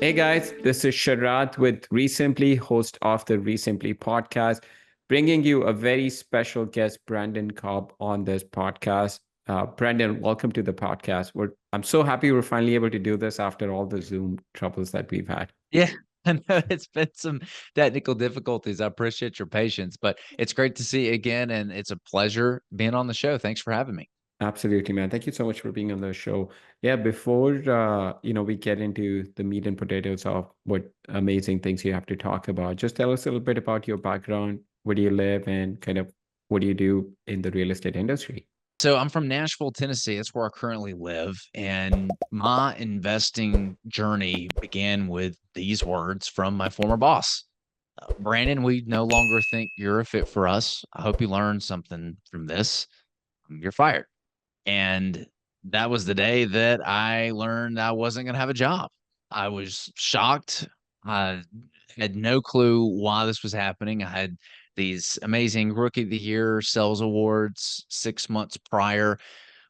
Hey guys, this is Sharad with REsimpli, host of the REsimpli podcast, bringing you a very special guest, Brandon Cobb, on this podcast. Brandon, welcome to the podcast. I'm so happy we're finally able to do this after all the Zoom troubles that we've had. Yeah, I know it's been some technical difficulties. I appreciate your patience, but it's great to see you again, and it's a pleasure being on the show. Thanks for having me. Absolutely, man. Thank you so much for being on the show. Yeah, before we get into the meat and potatoes of what amazing things you have to talk about, just tell us a little bit about your background, where do you live, and kind of what do you do in the real estate industry? So I'm from Nashville, Tennessee. That's where I currently live. And my investing journey began with these words from my former boss. Brandon, we no longer think you're a fit for us. I hope you learned something from this. You're fired. And that was the day that I learned I wasn't going to have a job. I was shocked. I had no clue why this was happening. I had these amazing Rookie of the Year sales awards 6 months prior.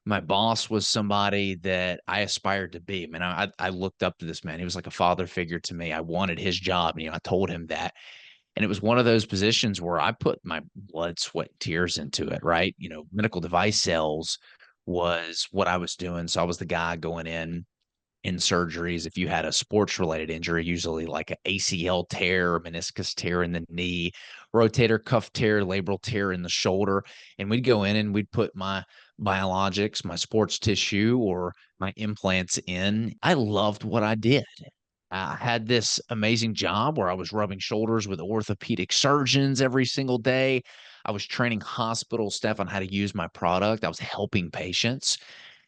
My boss was somebody that I aspired to be. I mean, I looked up to this man. He was like a father figure to me. I wanted his job. And, I told him that. And it was one of those positions where I put my blood, sweat, and tears into it, right? Medical device sales was what I was doing. So I was the guy going in surgeries. If you had a sports related injury, usually like an ACL tear, meniscus tear in the knee, rotator cuff tear, labral tear in the shoulder, and we'd go in and we'd put my biologics, my sports tissue, or my implants in. I loved what I did. I had this amazing job where I was rubbing shoulders with orthopedic surgeons every single day. I was training hospital staff on how to use my product. I was helping patients.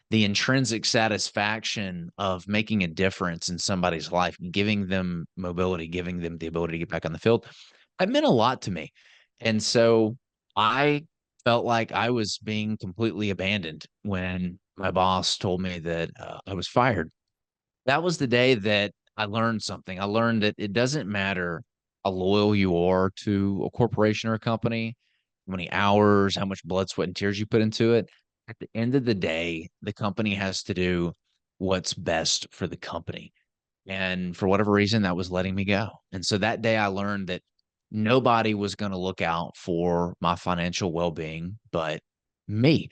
The intrinsic satisfaction of making a difference in somebody's life, giving them mobility, giving them the ability to get back on the field, it meant a lot to me. And so I felt like I was being completely abandoned when my boss told me that I was fired. That was the day that I learned something. I learned that it doesn't matter how loyal you are to a corporation or a company, how many hours, how much blood, sweat, and tears you put into it. At the end of the day, the company has to do what's best for the company. And for whatever reason, that was letting me go. And so that day I learned that nobody was going to look out for my financial well being but me.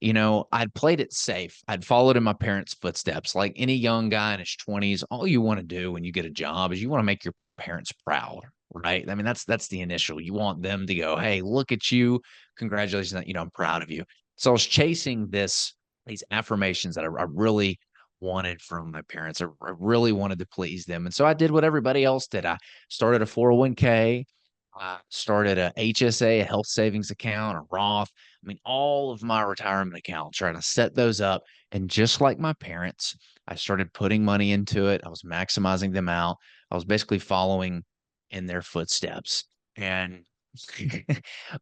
I'd played it safe. I'd followed in my parents' footsteps. Like any young guy in his 20s, all you want to do when you get a job is you want to make your parents proud, right? I mean, that's the initial. You want them to go, "Hey, look at you. Congratulations, I'm proud of you." So I was chasing these affirmations that I really wanted from my parents. I really wanted to please them. And so I did what everybody else did. I started a 401k, started a HSA, a health savings account, a Roth. I mean, all of my retirement accounts, right? I set those up. And just like my parents, I started putting money into it. I was maximizing them out. I was basically following in their footsteps. And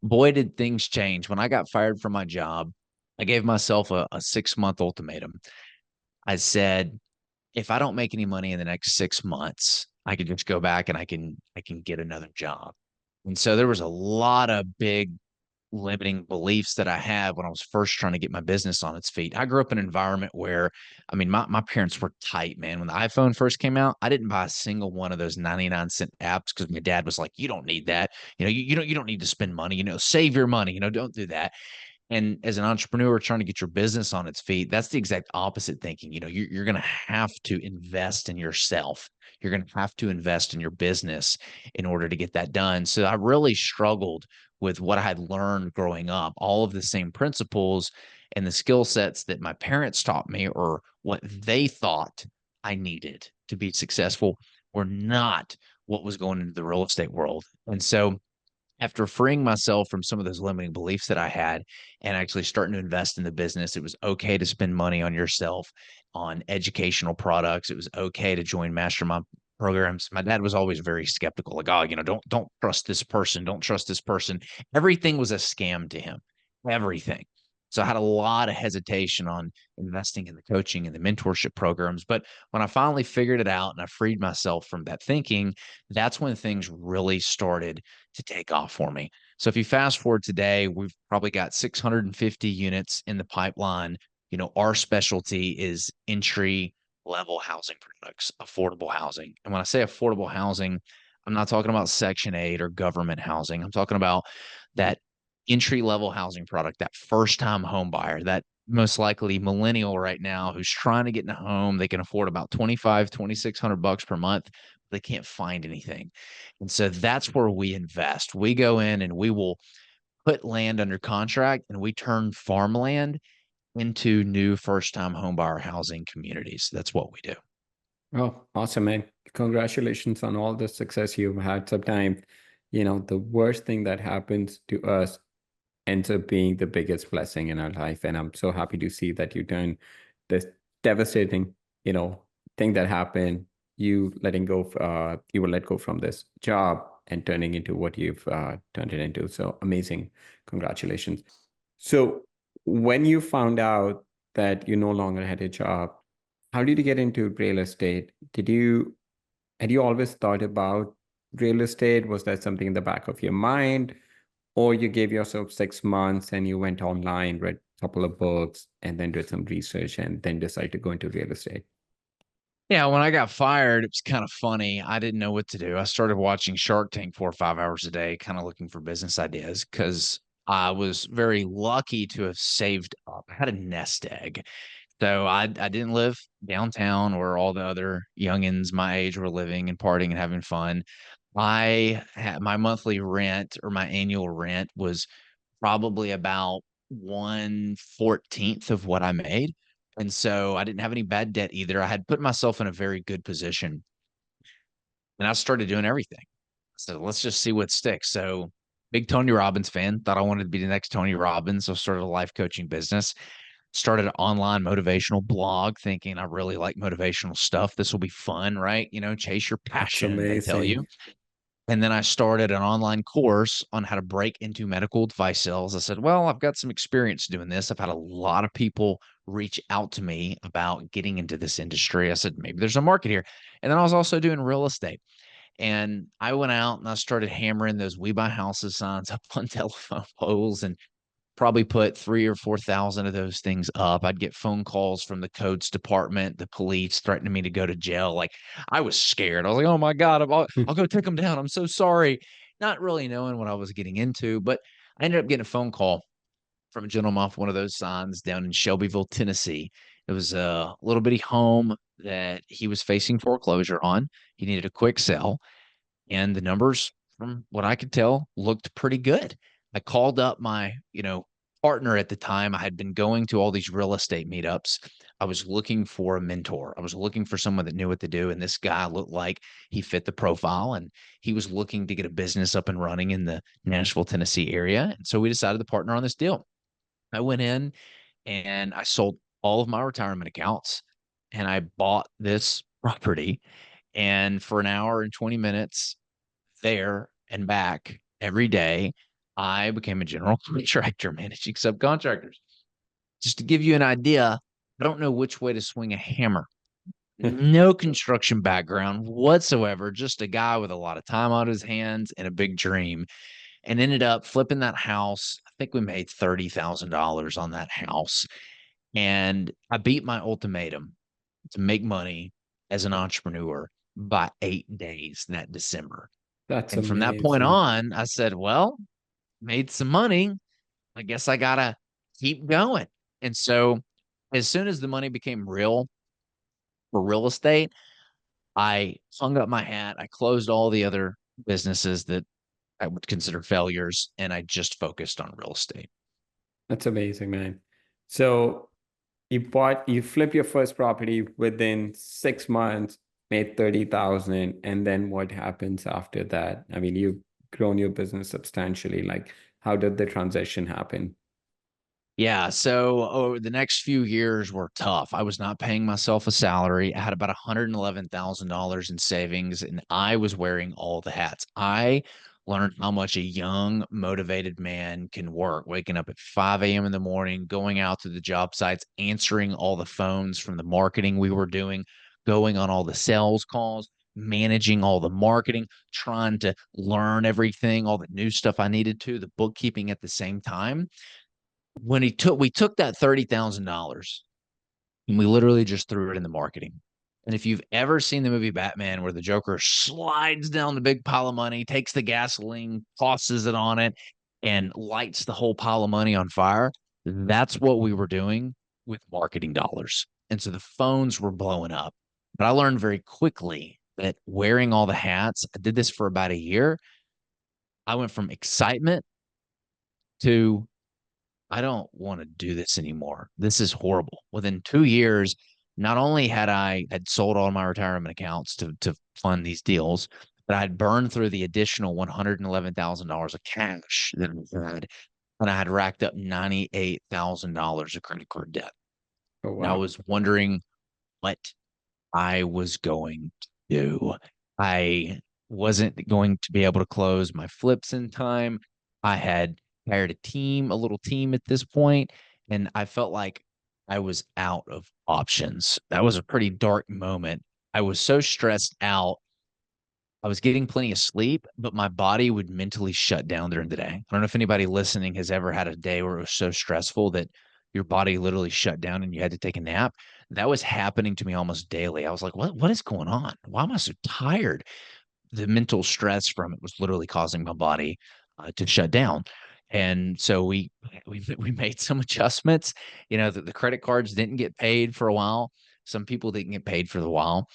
boy, did things change. When I got fired from my job, I gave myself a 6 month ultimatum. I said, if I don't make any money in the next 6 months, I could just go back and I can get another job. And so there was a lot of big limiting beliefs that I had when I was first trying to get my business on its feet. I grew up in an environment where, I mean, my parents were tight, man. When the iPhone first came out, I didn't buy a single one of those 99-cent apps because my dad was like, you don't need that. You don't need to spend money, save your money, don't do that. And as an entrepreneur trying to get your business on its feet, that's the exact opposite thinking. You're going to have to invest in yourself. You're going to have to invest in your business in order to get that done. So I really struggled with what I had learned growing up, all of the same principles and the skill sets that my parents taught me or what they thought I needed to be successful were not what was going into the real estate world. And so after freeing myself from some of those limiting beliefs that I had and actually starting to invest in the business, it was okay to spend money on yourself, on educational products. It was okay to join mastermind programs. My dad was always very skeptical, like, oh, don't trust this person, don't trust this person. Everything was a scam to him. Everything. So I had a lot of hesitation on investing in the coaching and the mentorship programs. But when I finally figured it out and I freed myself from that thinking, that's when things really started to take off for me. So if you fast forward today, we've probably got 650 units in the pipeline. Our specialty is entry level housing products, affordable housing. And when I say affordable housing, I'm not talking about Section 8 or government housing. I'm talking about that entry level housing product, that first time home buyer, that most likely millennial right now who's trying to get in a home. They can afford about 25, 2,600 bucks per month. But they can't find anything. And so that's where we invest. We go in and we will put land under contract and we turn farmland into new first time homebuyer housing communities. That's what we do. Oh, awesome, man. Congratulations on all the success you've had. Sometimes, the worst thing that happens to us ends up being the biggest blessing in our life. And I'm so happy to see that you turned this devastating, you know, thing that happened, you were let go from this job and turning into what you've turned it into. So amazing. Congratulations. So when you found out that you no longer had a job, how did you get into real estate? Had you always thought about real estate? Was that something in the back of your mind? Or you gave yourself 6 months and you went online, read a couple of books, and then did some research and then decided to go into real estate? Yeah, when I got fired, it was kind of funny. I didn't know what to do. I started watching Shark Tank 4 or 5 hours a day, kind of looking for business ideas because I was very lucky to have saved up. I had a nest egg. So I didn't live downtown where all the other youngins my age were living and partying and having fun. I had my monthly rent or my annual rent was probably about 1/14th of what I made. And so I didn't have any bad debt either. I had put myself in a very good position and I started doing everything. So let's just see what sticks. So big Tony Robbins fan, thought I wanted to be the next Tony Robbins. So started a life coaching business, started an online motivational blog thinking I really like motivational stuff. This will be fun, right? Chase your That's passion, they tell you. amazing. And then I started an online course on how to break into medical device sales. I said, well, I've got some experience doing this. I've had a lot of people reach out to me about getting into this industry. I said, maybe there's a market here. And then I was also doing real estate. And I went out and I started hammering those We Buy Houses signs up on telephone poles and probably put 3 or 4,000 of those things up. I'd get phone calls from the codes department, the police threatening me to go to jail. Like I was scared. I was like, oh my God, I'll go take them down. I'm so sorry. Not really knowing what I was getting into, but I ended up getting a phone call from a gentleman off one of those signs down in Shelbyville, Tennessee. It was a little bitty home that he was facing foreclosure on. He needed a quick sell and the numbers from what I could tell looked pretty good. I called up my, partner at the time. I had been going to all these real estate meetups. I was looking for a mentor. I was looking for someone that knew what to do and this guy looked like he fit the profile and he was looking to get a business up and running in the Nashville, Tennessee area. And so we decided to partner on this deal. I went in and I sold all of my retirement accounts and I bought this property and for an hour and 20 minutes there and back every day, I became a general contractor managing subcontractors. Just to give you an idea, I don't know which way to swing a hammer. No construction background whatsoever, just a guy with a lot of time on his hands and a big dream, and ended up flipping that house. I think we made $30,000 on that house. And I beat my ultimatum to make money as an entrepreneur by 8 days that December. That's And from that point amazing. on, I said, well, made some money. I guess I got to keep going. And so as soon as the money became real for real estate, I hung up my hat. I closed all the other businesses that I would consider failures and I just focused on real estate. That's amazing, man. So you flipped your first property within 6 months, made 30,000, and then what happens after that? I mean, you've grown your business substantially. Like, how did the transition happen? Yeah. So the next few years were tough. I was not paying myself a salary. I had about $111,000 in savings, and I was wearing all the hats. I learned how much a young, motivated man can work, waking up at 5 a.m. in the morning, going out to the job sites, answering all the phones from the marketing we were doing, going on all the sales calls, managing all the marketing, trying to learn everything, all the new stuff I needed to, the bookkeeping at the same time when we took that $30,000 and we literally just threw it in the marketing. And if you've ever seen the movie Batman, where the Joker slides down the big pile of money, takes the gasoline, tosses it on it, and lights the whole pile of money on fire, that's what we were doing with marketing dollars. And so the phones were blowing up. But I learned very quickly that wearing all the hats, I did this for about a year. I went from excitement to I don't want to do this anymore. This is horrible. Within 2 years, not only had sold all my retirement accounts to fund these deals, but I'd burned through the additional $111,000 of cash that I had, and I had racked up $98,000 of credit card debt. Oh, And I wow. was wondering what I was going to do. I wasn't going to be able to close my flips in time. I had hired a little team at this point, and I felt like I was out of options. That was a pretty dark moment. I was so stressed out. I was getting plenty of sleep, but my body would mentally shut down during the day. I don't know if anybody listening has ever had a day where it was so stressful that your body literally shut down and you had to take a nap. That was happening to me almost daily. I was like, what is going on? Why am I so tired? The mental stress from it was literally causing my body to shut down. And so we made some adjustments. The credit cards didn't get paid for a while. Some people didn't get paid for the while.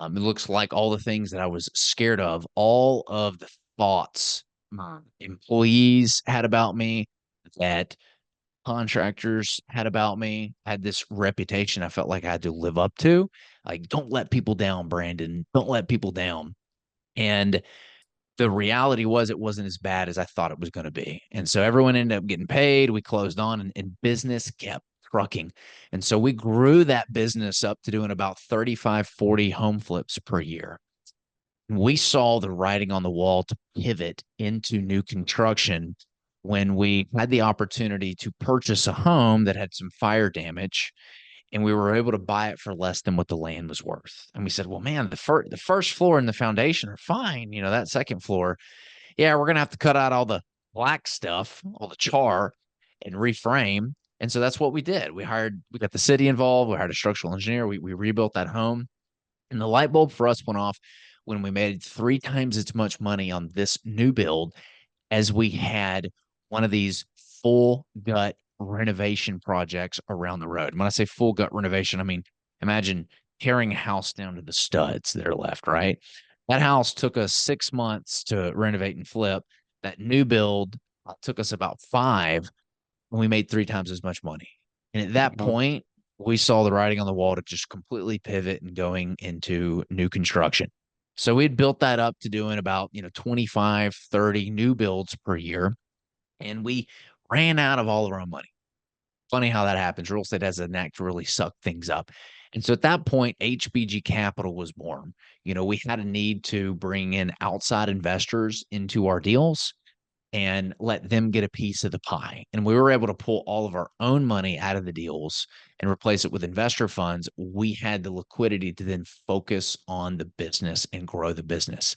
It looks like all the things that I was scared of, all of the thoughts my employees had about me, that contractors had about me, had this reputation I felt like I had to live up to. Like, don't let people down, Brandon. Don't let people down. And the reality was it wasn't as bad as I thought it was going to be. And so everyone ended up getting paid. We closed on, and business kept trucking. And so we grew that business up to doing about 35, 40 home flips per year. We saw the writing on the wall to pivot into new construction when we had the opportunity to purchase a home that had some fire damage, and we were able to buy it for less than what the land was worth. And we said, well, man, the first floor and the foundation are fine. That second floor, yeah, we're gonna have to cut out all the black stuff, all the char, and reframe. And so that's what we did. We got the city involved. We hired a structural engineer. We rebuilt that home, and the light bulb for us went off when we made 3 times as much money on this new build as we had one of these full gut renovation projects around the road. When I say full gut renovation, I mean, imagine tearing a house down to the studs that are left, right? That house took us 6 months to renovate and flip. That new build took us about 5, and we made 3 times as much money. And at that Wow. point, we saw the writing on the wall to just completely pivot and going into new construction. So we had built that up to doing about, 25, 30 new builds per year. And we ran out of all of our own money. Funny how that happens. Real estate has a knack to really suck things up. And so at that point, HBG Capital was born. We had a need to bring in outside investors into our deals and let them get a piece of the pie. And we were able to pull all of our own money out of the deals and replace it with investor funds. We had the liquidity to then focus on the business and grow the business.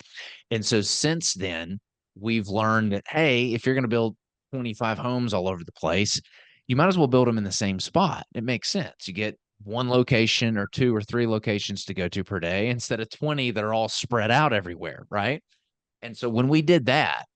And so since then, we've learned that, hey, if you're going to build 25 homes all over the place, you might as well build them in the same spot. It makes sense. You get one location or 2 or 3 locations to go to per day instead of 20 that are all spread out everywhere, right? And so when we did that,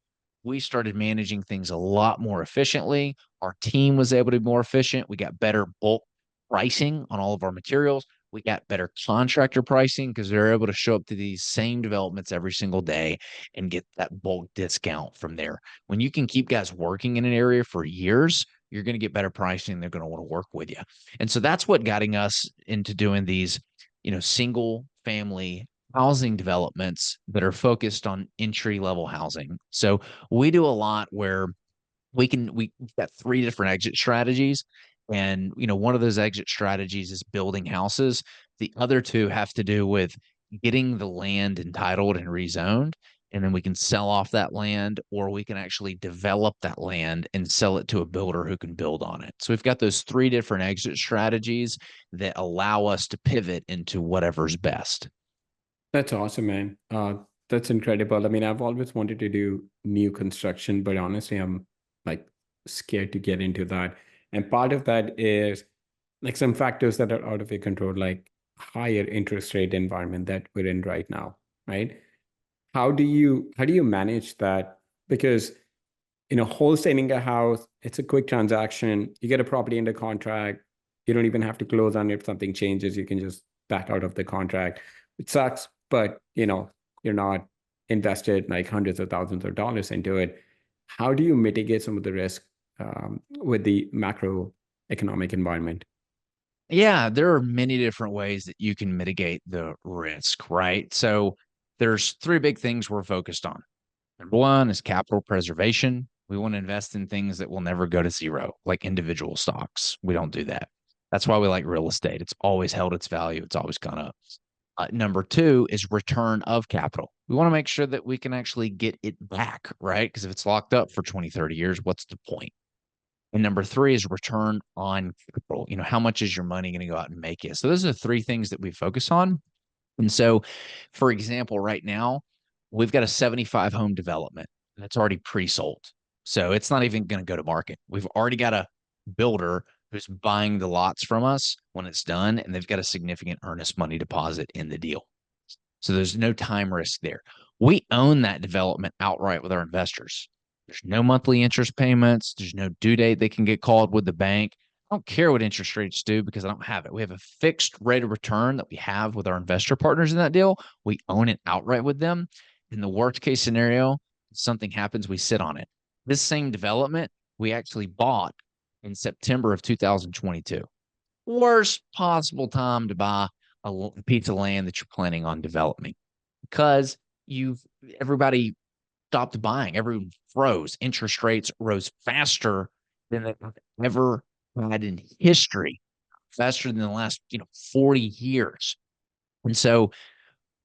we started managing things a lot more efficiently. Our team was able to be more efficient. We got better bulk pricing on all of our materials. We got better contractor pricing because they're able to show up to these same developments every single day and get that bulk discount from there. When you can keep guys working in an area for years, you're going to get better pricing. They're going to want to work with you. And so that's what guiding us into doing these, single family housing developments that are focused on entry level housing. So we do a lot where we've got 3 different exit strategies. And, one of those exit strategies is building houses. The other 2 have to do with getting the land entitled and rezoned. And then we can sell off that land, or we can actually develop that land and sell it to a builder who can build on it. So we've got those 3 different exit strategies that allow us to pivot into whatever's best. That's awesome, man. That's incredible. I mean, I've always wanted to do new construction, but honestly, I'm like scared to get into that. And part of that is like some factors that are out of your control, like higher interest rate environment that we're in right now, right? How do you manage that? Because wholesaling a house, it's a quick transaction. You get a property under contract. You don't even have to close on it. If something changes, you can just back out of the contract. It sucks, but you're not invested like hundreds of thousands of dollars into it. How do you mitigate some of the risk with the macroeconomic environment? Yeah, there are many different ways that you can mitigate the risk, right? So there's three big things we're focused on. Number one is capital preservation. We want to invest in things that will never go to zero, like individual stocks. We don't do that. That's why we like real estate. It's always held its value, it's always gone up. Number two is return of capital. We want to make sure that we can actually get it back, right? Because if it's locked up for 20, 30 years, what's the point? And number three is return on capital. How much is your money going to go out and make you? So those are the three things that we focus on. And so, for example, right now, we've got a 75 home development that's already pre-sold. So it's not even going to go to market. We've already got a builder who's buying the lots from us when it's done, and they've got a significant earnest money deposit in the deal. So there's no time risk there. We own that development outright with our investors. There's no monthly interest payments. There's no due date they can get called with the bank. I don't care what interest rates do because I don't have it. We have a fixed rate of return that we have with our investor partners in that deal. We own it outright with them. In the worst case scenario, something happens, we sit on it. This same development we actually bought in September of 2022. Worst possible time to buy a piece of land that you're planning on developing because everybody stopped buying. Everyone froze. Interest rates rose faster than they've ever had in history, faster than the last 40 years. And so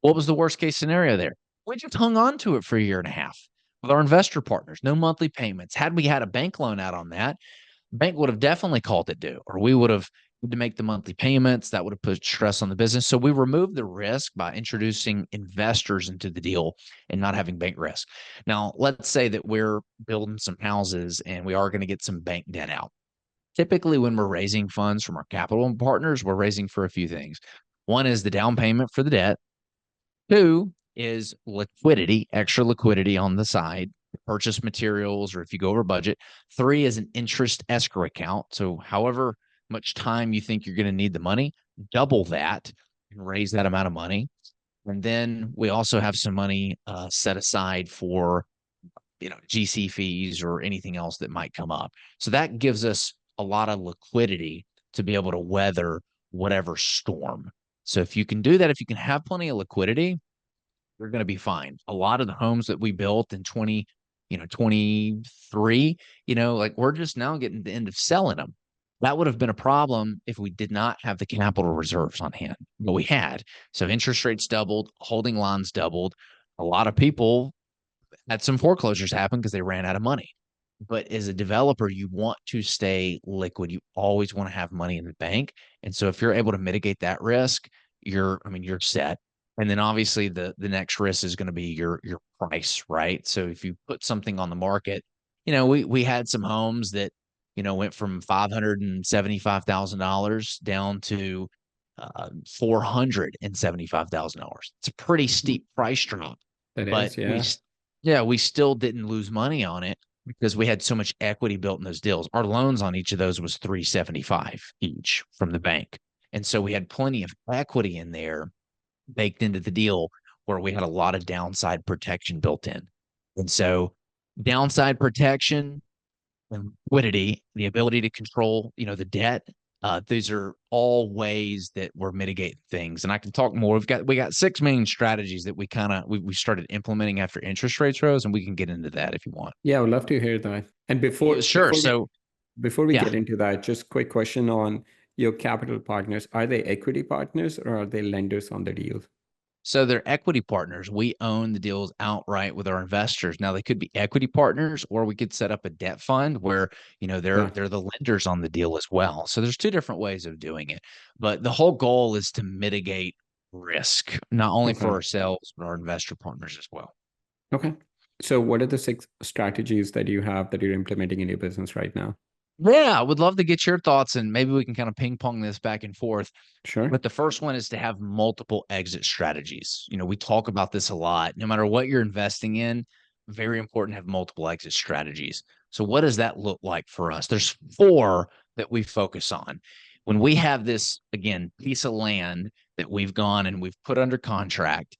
what was the worst case scenario there? We just hung on to it for a year and a half with our investor partners, no monthly payments. Had we had a bank loan out on that, bank would have definitely called it due, or we would have had to make the monthly payments. That would have put stress on the business. So we removed the risk by introducing investors into the deal and not having bank risk. Now, let's say that we're building some houses and we are going to get some bank debt out. Typically, when we're raising funds from our capital partners, we're raising for a few things. One is the down payment for the debt. Two is liquidity, extra liquidity on the side, purchase materials, or if you go over budget. Three is an interest escrow account. So however much time you think you're going to need the money, double that and raise that amount of money. And then we also have some money set aside for GC fees or anything else that might come up. So that gives us a lot of liquidity to be able to weather whatever storm. So if you can do that, if you can have plenty of liquidity, you're going to be fine. A lot of the homes that we built in 2023, like we're just now getting to the end of selling them. That would have been a problem if we did not have the capital reserves on hand, but we had. So interest rates doubled, holding lines doubled. A lot of people had some foreclosures happen because they ran out of money. But as a developer, you want to stay liquid. You always want to have money in the bank. And so if you're able to mitigate that risk, you're set. And then obviously the next risk is going to be your price, right? So if you put something on the market, we had some homes that, went from $575,000 down to $475,000. It's a pretty steep price drop, That but is, yeah. we still didn't lose money on it because we had so much equity built in those deals. Our loans on each of those was $375 each from the bank. And so we had plenty of equity in there baked into the deal where we had a lot of downside protection built in. And so downside protection and liquidity, the ability to control, the debt, these are all ways that we're mitigating things. And I can talk more. We got 6 main strategies that we started implementing after interest rates rose, and we can get into that if you want. Yeah, I would love to hear that. And Yeah, sure. So before we yeah. get into that, just quick question on your capital partners. Are they equity partners or are they lenders on the deals? So they're equity partners. We own the deals outright with our investors. Now they could be equity partners, or we could set up a debt fund where they're Yeah. they're the lenders on the deal as well. So there's 2 different ways of doing it. But the whole goal is to mitigate risk, not only for Okay. ourselves but our investor partners as well. Okay. So what are the 6 strategies that you have that you're implementing in your business right now? Yeah, I would love to get your thoughts and maybe we can kind of ping pong this back and forth. Sure. But the first one is to have multiple exit strategies. We talk about this a lot. No matter what you're investing in, very important to have multiple exit strategies. So, what does that look like for us? There's four that we focus on. When we have this, again, piece of land that we've gone and we've put under contract,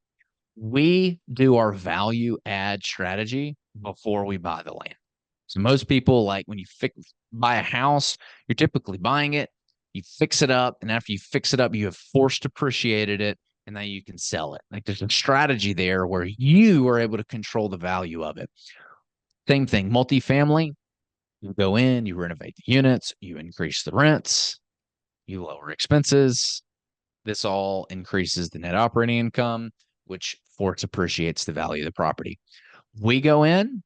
we do our value add strategy before we buy the land. So most people, like when you buy a house, you're typically buying it, you fix it up, and after you fix it up, you have forced appreciated it, and now you can sell it. Like there's a strategy there where you are able to control the value of it. Same thing, multifamily. You go in, you renovate the units, you increase the rents, you lower expenses. This all increases the net operating income, which force appreciates the value of the property. We go in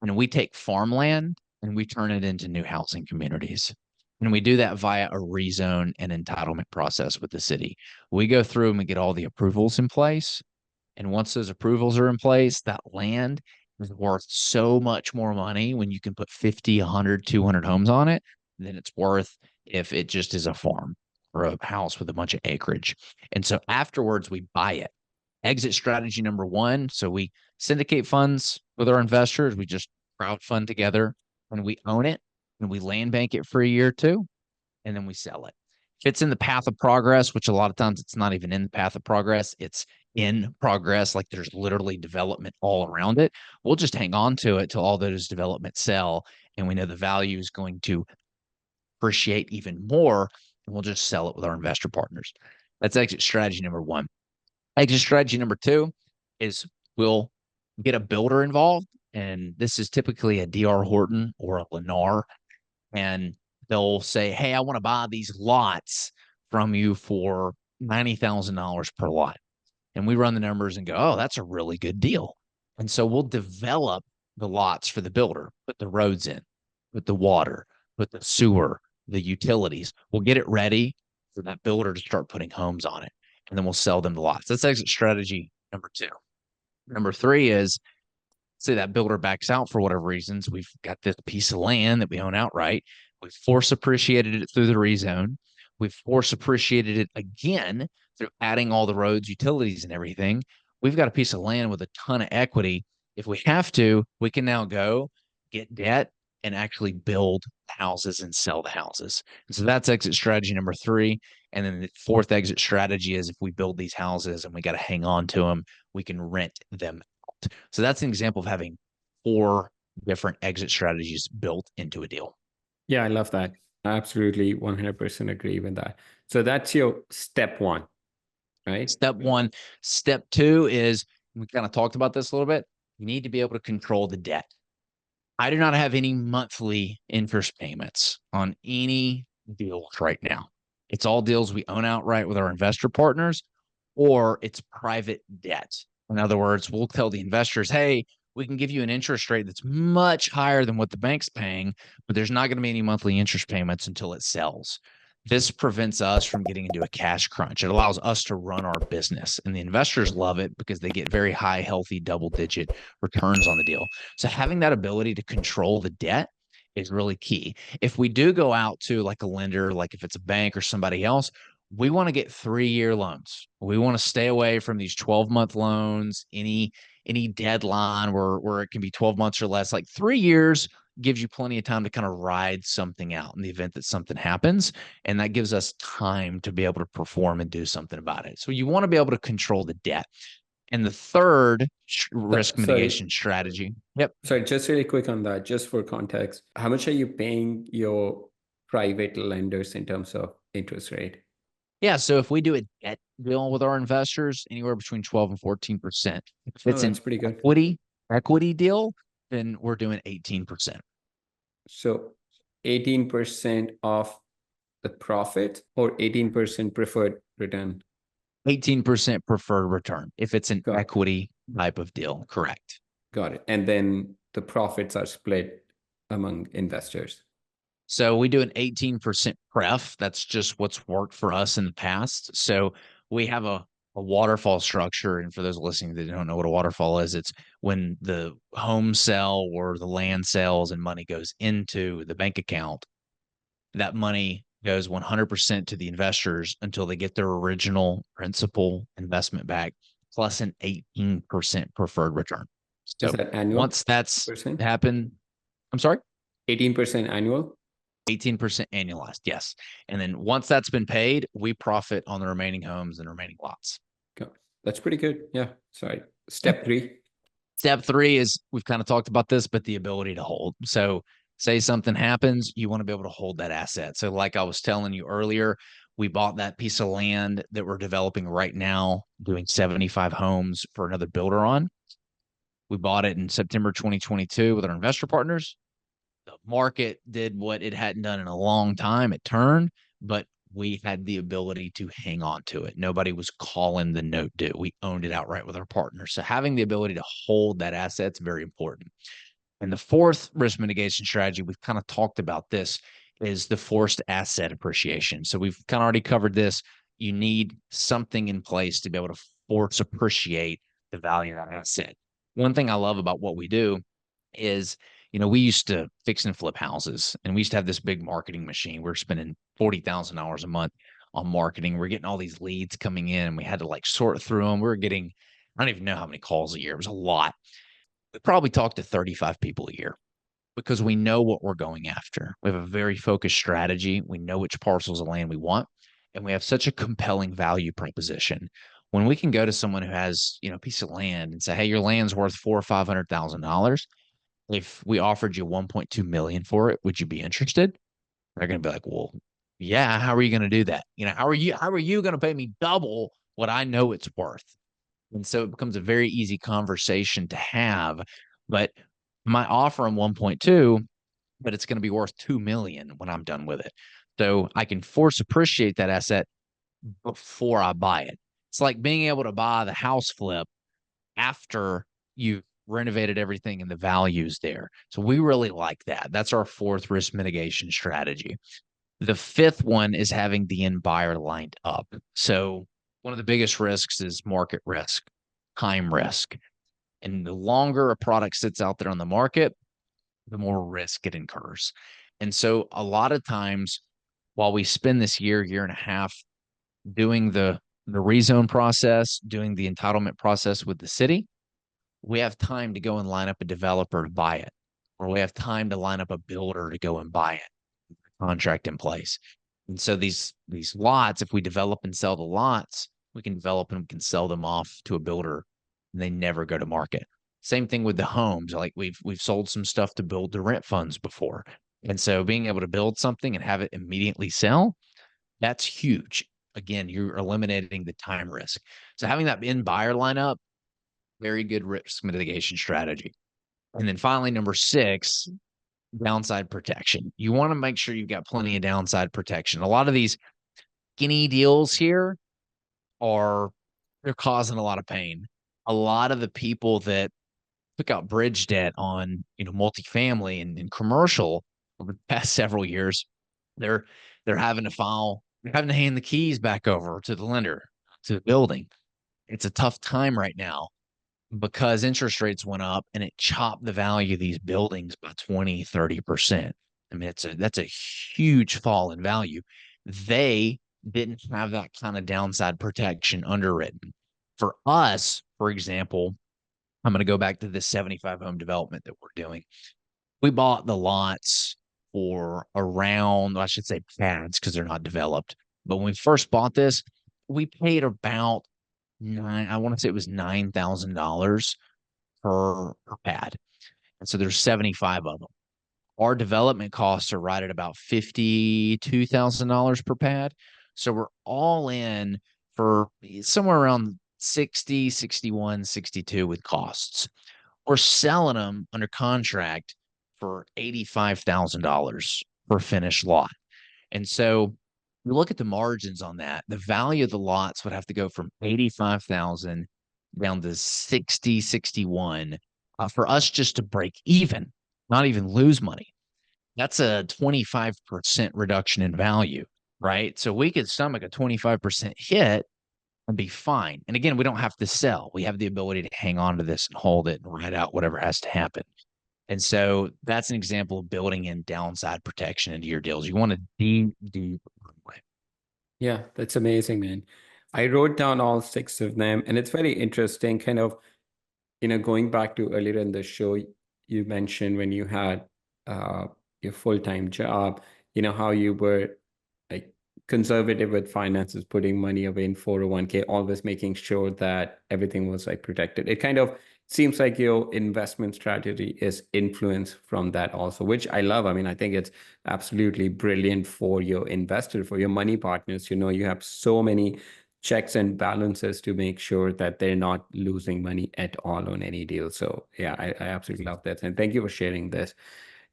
and we take farmland and we turn it into new housing communities. And we do that via a rezone and entitlement process with the city. We go through and we get all the approvals in place. And once those approvals are in place, that land is worth so much more money when you can put 50, 100, 200 homes on it than it's worth if it just is a farm or a house with a bunch of acreage. And so afterwards, we buy it. Exit strategy number one. So we syndicate funds with our investors. We just crowdfund together and we own it and we land bank it for a year or two and then we sell it. If it's in the path of progress, which a lot of times it's not even in the path of progress, it's in progress, like there's literally development all around it, we'll just hang on to it till all those developments sell and we know the value is going to appreciate even more and we'll just sell it with our investor partners. That's exit strategy number one. Exit strategy number two is we'll get a builder involved. And this is typically a DR Horton or a Lennar. And they'll say, hey, I want to buy these lots from you for $90,000 per lot. And we run the numbers and go, oh, that's a really good deal. And so we'll develop the lots for the builder, put the roads in, put the water, put the sewer, the utilities. We'll get it ready for that builder to start putting homes on it. And then we'll sell them the lots. That's exit strategy number two. Number three is, say that builder backs out for whatever reasons. We've got this piece of land that we own outright. We've force appreciated it through the rezone. We've force appreciated it again through adding all the roads, utilities, and everything. We've got a piece of land with a ton of equity. If we have to, we can now go get debt and actually build houses and sell the houses. And so that's exit strategy number three. And then the fourth exit strategy is if we build these houses and we got to hang on to them, we can rent them out. So that's an example of having four different exit strategies built into a deal. Yeah, I love that. I absolutely 100% agree with that. So that's your step one, right? Step one. Step two is, we kind of talked about this a little bit. You need to be able to control the debt. I do not have any monthly interest payments on any deals right now. It's all deals we own outright with our investor partners, or it's private debt. In other words, we'll tell the investors, hey, we can give you an interest rate that's much higher than what the bank's paying, but there's not going to be any monthly interest payments until it sells. This prevents us from getting into a cash crunch. It allows us to run our business, and the investors love it because they get very high, healthy double-digit returns on the deal. So having that ability to control the debt is really key. If we do go out to like a lender, like if it's a bank or somebody else, we want to get 3-year loans. We want to stay away from these 12-month loans, any deadline where it can be 12 months or less. Like 3 years gives you plenty of time to kind of ride something out in the event that something happens. And that gives us time to be able to perform and do something about it. So you want to be able to control the debt. And the third risk mitigation strategy. Yep. Sorry, just really quick on that, just for context. How much are you paying your private lenders in terms of interest rate? Yeah. So if we do a debt deal with our investors, anywhere between 12 and 14%. If it's an That's pretty good. equity deal, then we're doing 18%. So 18% of the profit or 18% preferred return? 18% preferred return if it's an equity type of deal. Correct. Got it. And then the profits are split among investors. So we do an 18% pref. That's just what's worked for us in the past. So we have a waterfall structure. And for those listening that don't know what a waterfall is, it's when the home sell or the land sells and money goes into the bank account. that money goes 100% to the investors until they get their original principal investment back, plus an 18% preferred return. Is So that annual? once that's 18%? happened, I'm sorry? 18% annual? 18% annualized, yes. And then once that's been paid, we profit on the remaining homes and remaining lots. Okay. That's pretty good. Yeah. Sorry. Step 3. Step 3 is, we've kind of talked about this, but the ability to hold. So say something happens, you want to be able to hold that asset. So like I was telling you earlier, we bought that piece of land that we're developing right now, doing 75 homes for another builder on. We bought it in September 2022 with our investor partners. The market did what it hadn't done in a long time. It turned, but we had the ability to hang on to it. Nobody was calling the note due. We owned it outright with our partners. So having the ability to hold that asset is very important. And the fourth risk mitigation strategy, we've kind of talked about this, is the forced asset appreciation. So we've kind of already covered this. You need something in place to be able to force appreciate the value of that asset. One thing I love about what we do is, we used to fix and flip houses, and we used to have this big marketing machine. We're spending $40,000 a month on marketing. We're getting all these leads coming in, and we had to like sort through them. We were getting, I don't even know how many calls a year. It was a lot. We probably talked to 35 people a year because we know what we're going after. We have a very focused strategy. We know which parcels of land we want, and we have such a compelling value proposition. When we can go to someone who has, a piece of land and say, "Hey, your land's worth $400,000 or $500,000. If we offered you 1.2 million for it, would you be interested?" They're going to be like, "Well, yeah. How are you going to do that? How are you going to pay me double what I know it's worth?" And so it becomes a very easy conversation to have. But my offer on 1.2, but it's going to be worth 2 million when I'm done with it. So I can force appreciate that asset before I buy it. It's like being able to buy the house flip after you've renovated everything and the value's there. So we really like that. That's our fourth risk mitigation strategy. The fifth one is having the end buyer lined up. So one of the biggest risks is market risk, time risk. And the longer a product sits out there on the market, the more risk it incurs. And so a lot of times, while we spend this year and a half doing the rezone process, doing the entitlement process with the city, we have time to go and line up a developer to buy it, or we have time to line up a builder to go and buy it, contract in place. And so these lots, if we develop and sell the lots, we can develop and we can sell them off to a builder, and they never go to market. Same thing with the homes. Like we've sold some stuff to build to rent funds before. And so being able to build something and have it immediately sell, that's huge. Again, you're eliminating the time risk. So having that in buyer lineup, very good risk mitigation strategy. And then finally, number 6, downside protection. You want to make sure you've got plenty of downside protection. A lot of these skinny deals here they're causing a lot of pain. A lot of the people that took out bridge debt on, multifamily and commercial over the past several years, they're having to hand the keys back over to the lender, to the building. It's a tough time right now because interest rates went up and it chopped the value of these buildings by 20, 30%. I mean, that's a huge fall in value. They didn't have that kind of downside protection underwritten. For us, for example, I'm going to go back to this 75 home development that we're doing. We bought the lots for around, I should say pads because they're not developed. But when we first bought this, we paid about I want to say it was $9,000 per pad. And so there's 75 of them. Our development costs are right at about $52,000 per pad. So we're all in for somewhere around 60, 61, 62 with costs. We're selling them under contract for $85,000 per finished lot. And so you look at the margins on that, the value of the lots would have to go from 85,000 down to 60, 61 for us just to break even, not even lose money. That's a 25% reduction in value, right? So we could stomach a 25% hit and be fine. And again, we don't have to sell. We have the ability to hang on to this and hold it and ride out whatever has to happen. And so that's an example of building in downside protection into your deals. You want a deep, deep runway. Yeah, that's amazing, man. I wrote down all six of them, and it's very interesting, kind of, going back to earlier in the show, you mentioned when you had uh, your full-time job, how you were like conservative with finances, putting money away in 401k, always making sure that everything was like protected. It kind of seems like your investment strategy is influenced from that also, which I love. I mean, I think it's absolutely brilliant for your investor, for your money partners. You have so many checks and balances to make sure that they're not losing money at all on any deal. So yeah, I absolutely love that. And thank you for sharing this.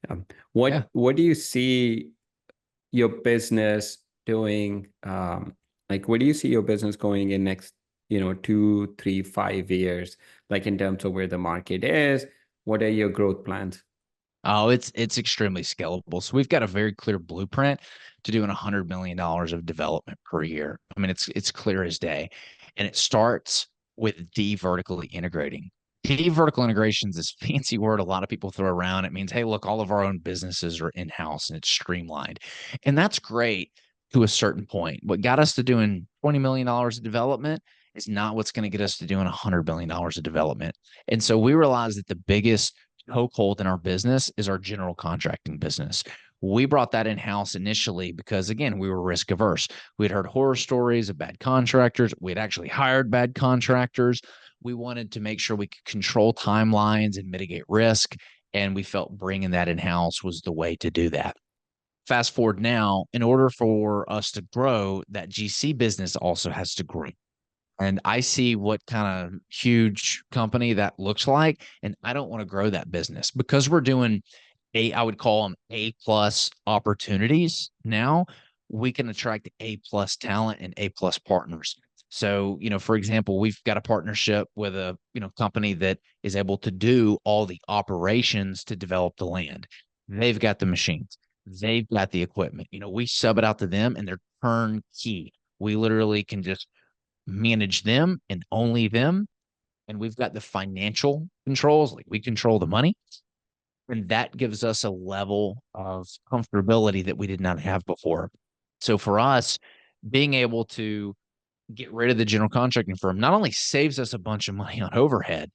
Um, Yeah. what do you see your business doing? Like, what do you see your business going in next, 2, 3, 5 years, like in terms of where the market is? What are your growth plans? Oh, it's extremely scalable. So we've got a very clear blueprint to doing $100 million of development per year. I mean, it's clear as day, and it starts with de-vertically integrating. De-vertical integration is this fancy word a lot of people throw around. It means, hey, look, all of our own businesses are in-house and it's streamlined, and that's great to a certain point. What got us to doing $20 million of development is not what's going to get us to doing $100 million of development. And so we realized that the biggest chokehold in our business is our general contracting business. We brought that in house initially because, again, we were risk averse. We'd heard horror stories of bad contractors. We'd actually hired bad contractors. We wanted to make sure we could control timelines and mitigate risk. And we felt bringing that in house was the way to do that. Fast forward now, in order for us to grow, that GC business also has to grow. And I see what kind of huge company that looks like, and I don't want to grow that business because we're doing I would call them A plus opportunities. Now we can attract A plus talent and A plus partners. So, for example, we've got a partnership with a, company that is able to do all the operations to develop the land. They've got the machines. They've got the equipment. We sub it out to them and they're turnkey. We literally can just manage them and only them. And we've got the financial controls, like we control the money. And that gives us a level of comfortability that we did not have before. So for us, being able to get rid of the general contracting firm not only saves us a bunch of money on overhead,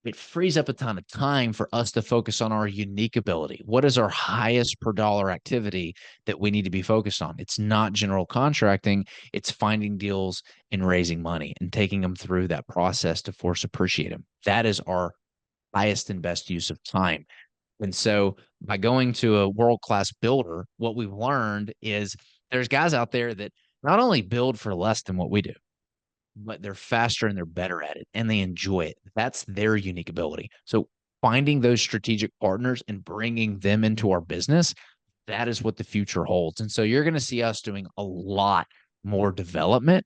it frees up a ton of time for us to focus on our unique ability. What is our highest per dollar activity that we need to be focused on? It's not general contracting, it's finding deals and raising money and taking them through that process to force appreciate them. That is our highest and best use of time. And so by going to a world-class builder, what we've learned is there's guys out there that not only build for less than what we do, but they're faster and they're better at it and they enjoy it. That's their unique ability. So finding those strategic partners and bringing them into our business, that is what the future holds. And so you're going to see us doing a lot more development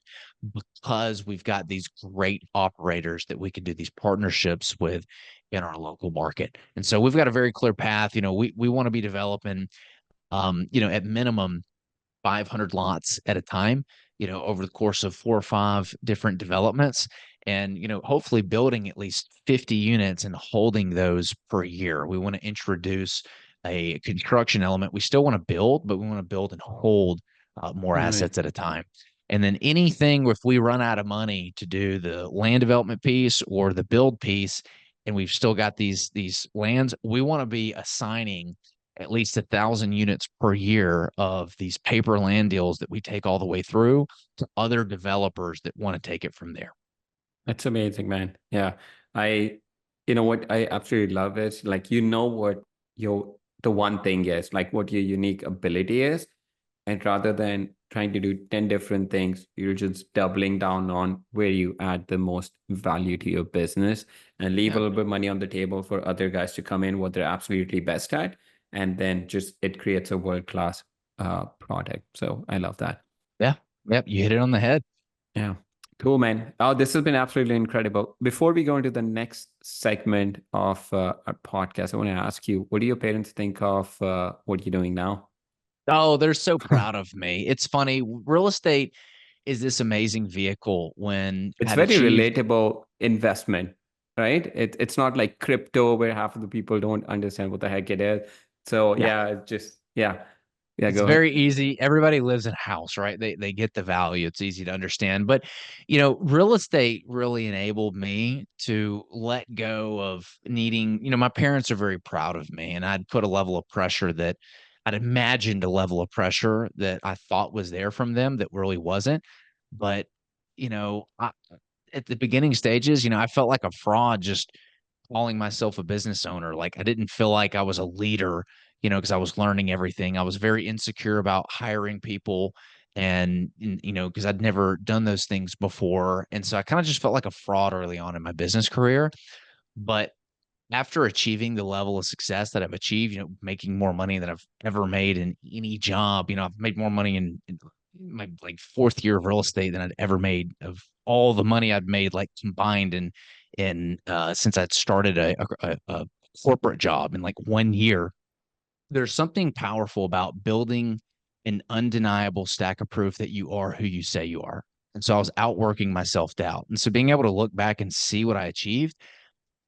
because we've got these great operators that we can do these partnerships with in our local market. And so we've got a very clear path. We want to be developing at minimum 500 lots at a time, over the course of 4 or 5 different developments and, hopefully building at least 50 units and holding those per year. We want to introduce a construction element. We still want to build, but we want to build and hold more Right. assets at a time. And then anything, if we run out of money to do the land development piece or the build piece, and we've still got these lands, we want to be assigning at least 1,000 units per year of these paper land deals that we take all the way through to other developers that want to take it from there. That's amazing, man. Yeah. I, what I absolutely love is like, what the one thing is, like what your unique ability is. And rather than trying to do 10 different things, you're just doubling down on where you add the most value to your business and leave a Yeah. little bit of money on the table for other guys to come in what they're absolutely best at. And then just it creates a world-class product. So I love that. Yeah. Yep. You hit it on the head. Yeah. Cool, man. Oh, this has been absolutely incredible. Before we go into the next segment of our podcast, I want to ask you, what do your parents think of what you're doing now? Oh, they're so proud of me. It's funny. Real estate is this amazing vehicle when It's I've very achieved. relatable investment. right? It's not like crypto where half of the people don't understand what the heck it is. So Yeah. yeah, it's just yeah. It's Go ahead. very easy. Everybody lives in a house, right? They get the value. It's easy to understand. But, real estate really enabled me to let go of needing, my parents are very proud of me, and I'd put a level of pressure that I'd imagined a level of pressure that I thought was there from them that really wasn't. But, at the beginning stages, I felt like a fraud just calling myself a business owner. Like I didn't feel like I was a leader, because I was learning everything. I was very insecure about hiring people and because I'd never done those things before. And so I kind of just felt like a fraud early on in my business career. But after achieving the level of success that I've achieved, making more money than I've ever made in any job, I've made more money in my like fourth year of real estate than I'd ever made of all the money I'd made like combined in since I'd started a corporate job in like 1 year. There's something powerful about building an undeniable stack of proof that you are who you say you are. And so I was outworking my self doubt. And so being able to look back and see what I achieved,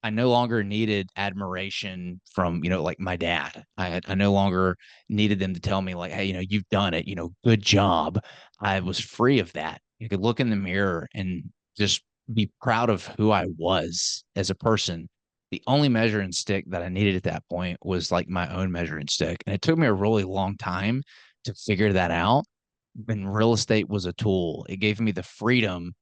I no longer needed admiration from, like my dad. I no longer needed them to tell me like, hey, you've done it, good job. I was free of that. You could look in the mirror and just be proud of who I was as a person. The only measuring stick that I needed at that point was like my own measuring stick. And it took me a really long time to figure that out. And real estate was a tool. It gave me the freedom,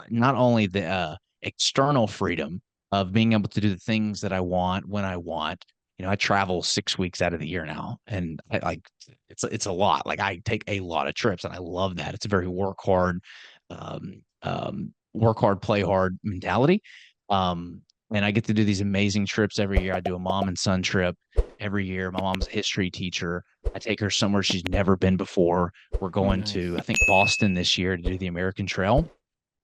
not only the external freedom of being able to do the things that I want when I want. I travel 6 weeks out of the year now, and I like it's a lot. Like I take a lot of trips, and I love that. It's a very work hard, play hard mentality. Um, and I get to do these amazing trips every year. I do a mom and son trip every year. My mom's a history teacher. I take her somewhere she's never been before. We're Oh, going to, nice. I think, Boston this year to do the American Trail.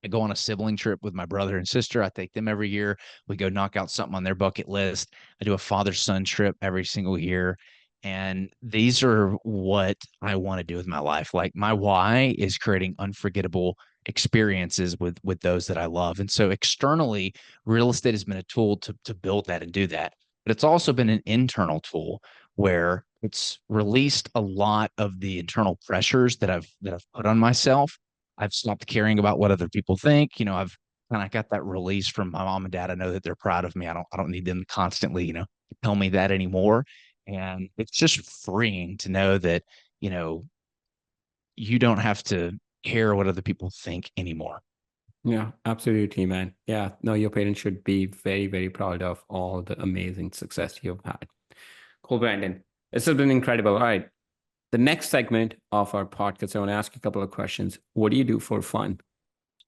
I go on a sibling trip with my brother and sister. I take them every year. We go knock out something on their bucket list. I do a father-son trip every single year. And these are what I want to do with my life. Like my why is creating unforgettable experiences with those that I love. And so externally, real estate has been a tool to build that and do that. But it's also been an internal tool where it's released a lot of the internal pressures that I've put on myself. I've stopped caring about what other people think. I've kind of got that release from my mom and dad. I know that they're proud of me. I don't need them constantly, tell me that anymore. And it's just freeing to know that, you know, you don't have to care what other people think anymore. Yeah, absolutely, man. Yeah, no, your parents should be very, very proud of all the amazing success you've had. Cool, Brandon. This has been incredible. All right. The next segment of our podcast, I want to ask you a couple of questions. What do you do for fun?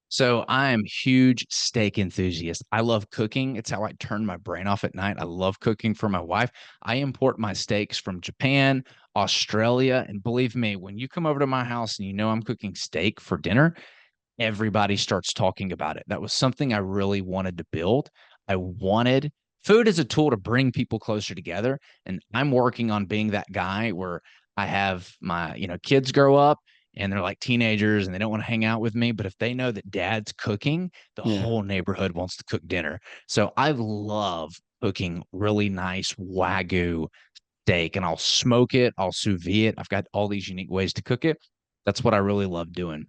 So I am huge steak enthusiast. I love cooking. It's how I turn my brain off at night. I love cooking for my wife. I import my steaks from Japan, Australia, and believe me, when you come over to my house and I'm cooking steak for dinner, everybody starts talking about it. That was something I really wanted to build. I wanted food as a tool to bring people closer together. And I'm working on being that guy where I have my, kids grow up and they're like teenagers and they don't want to hang out with me. But if they know that dad's cooking, the Yeah. whole neighborhood wants to cook dinner. So I love cooking really nice Wagyu steak and I'll smoke it, I'll sous vide it. I've got all these unique ways to cook it. That's what I really love doing.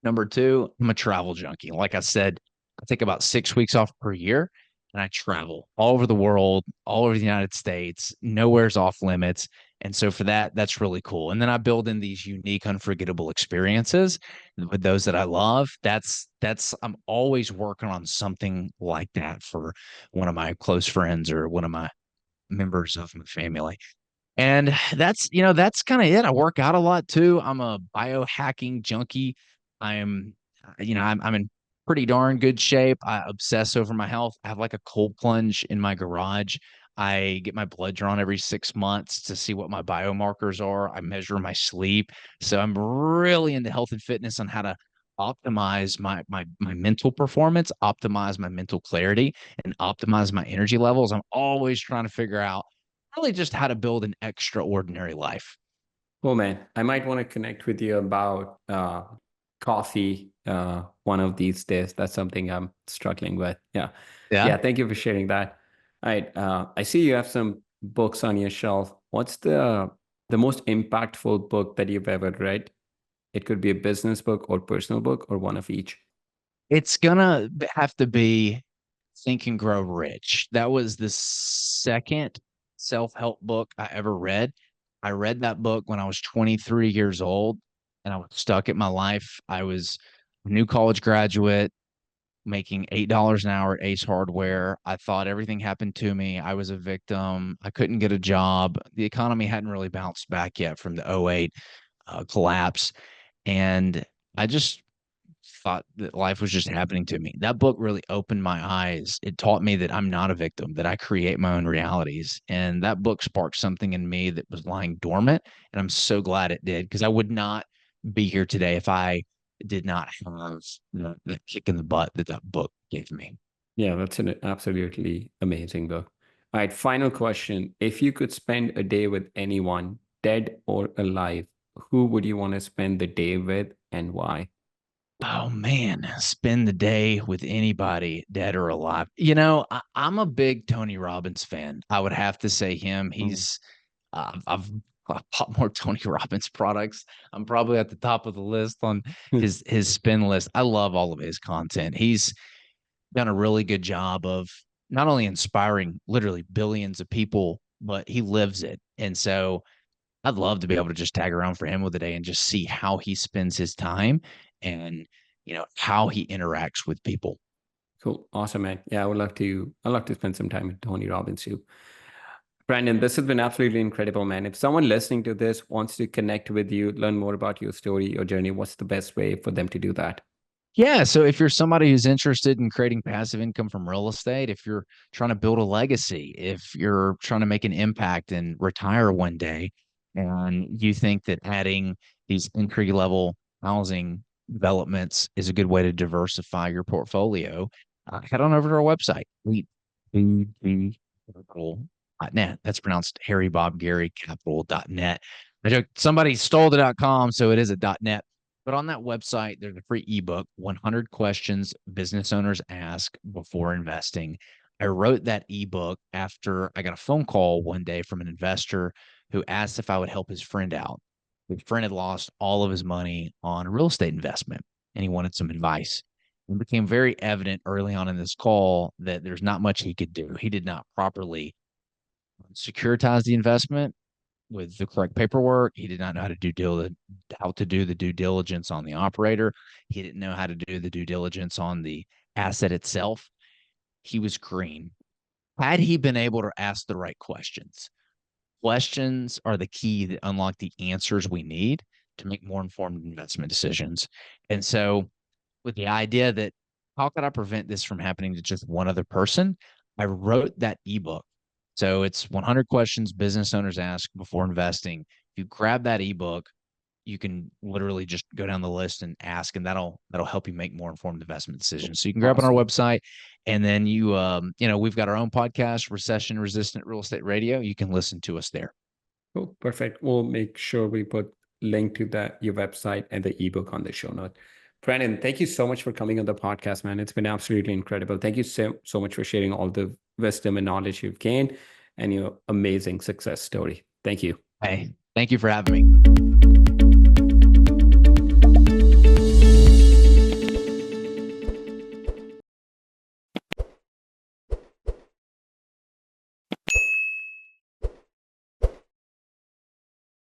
Number two, I'm a travel junkie. Like I said, I take about 6 weeks off per year and I travel all over the world, all over the United States. Nowhere's off limits. And so for that, that's really cool. And then I build in these unique, unforgettable experiences with those that I love. I'm always working on something like that for one of my close friends or one of my members of my family. And that's kind of it. I work out a lot too. I'm a biohacking junkie. I'm, I'm in pretty darn good shape. I obsess over my health. I have like a cold plunge in my garage. I get my blood drawn every 6 months to see what my biomarkers are. I measure my sleep. So I'm really into health and fitness on how to optimize my mental performance, optimize my mental clarity, and optimize my energy levels. I'm always trying to figure out really just how to build an extraordinary life. Cool, man. I might want to connect with you about coffee one of these days. That's something I'm struggling with. Yeah. Yeah. Yeah. Thank you for sharing that. All right. I see you have some books on your shelf. What's the most impactful book that you've ever read? It could be a business book or personal book or one of each. It's gonna have to be Think and Grow Rich. That was the second self-help book I ever read. I read that book when I was 23 years old and I was stuck at my life. I was a new college graduate making $8 an hour at Ace Hardware. I thought everything happened to me. I was a victim. I couldn't get a job. The economy hadn't really bounced back yet from the '08 collapse. And I just thought that life was just happening to me. That book really opened my eyes. It taught me that I'm not a victim, that I create my own realities. And that book sparked something in me that was lying dormant. And I'm so glad it did because I would not be here today if I did not have the kick in the butt that that book gave me. Yeah, that's an absolutely amazing book. All right, final question. If you could spend a day with anyone, dead or alive, who would you want to spend the day with and why? Oh man, spend the day with anybody, dead or alive. I'm a big Tony Robbins fan. I would have to say him. Mm. I've bought more Tony Robbins products. I'm probably at the top of the list on his spin list. I love all of his content. He's done a really good job of not only inspiring literally billions of people, but he lives it. And so I'd love to be able to just tag around for him with a day and just see how he spends his time and how he interacts with people. Cool. Awesome, man. Yeah, I'd love to spend some time with Tony Robbins too. Brandon, this has been absolutely incredible, man. If someone listening to this wants to connect with you, learn more about your story, your journey, what's the best way for them to do that? Yeah. So if you're somebody who's interested in creating passive income from real estate, if you're trying to build a legacy, if you're trying to make an impact and retire one day, and you think that adding these entry level housing developments is a good way to diversify your portfolio, head on over to our website, capital.net. That's pronounced Harry Bob Gary capital.net. I joke, somebody stole the .com, so it is a .net. But on that website, there's a free ebook, 100 Questions Business Owners Ask Before Investing. I wrote that ebook after I got a phone call one day from an investor who asked if I would help his friend out. His friend had lost all of his money on a real estate investment and he wanted some advice. It became very evident early on in this call that there's not much he could do. He did not properly securitize the investment with the correct paperwork. He did not know how to do the due diligence on the operator. He didn't know how to do the due diligence on the asset itself. He was green. Had he been able to ask the right questions, questions are the key that unlock the answers we need to make more informed investment decisions. And so, with the idea that how could I prevent this from happening to just one other person, I wrote that ebook. So it's 100 questions business owners ask before investing. If you grab that ebook, you can literally just go down the list and ask, and that'll help you make more informed investment decisions. So you can grab it on our Awesome. website, and then we've got our own podcast, Recession Resistant Real Estate Radio. You can listen to us there. Cool. Perfect. We'll make sure we put link to your website and the ebook on the show note. Brandon, thank you so much for coming on the podcast, man. It's been absolutely incredible. Thank you so much for sharing all the wisdom and knowledge you've gained and your amazing success story. Thank you. Hey, thank you for having me.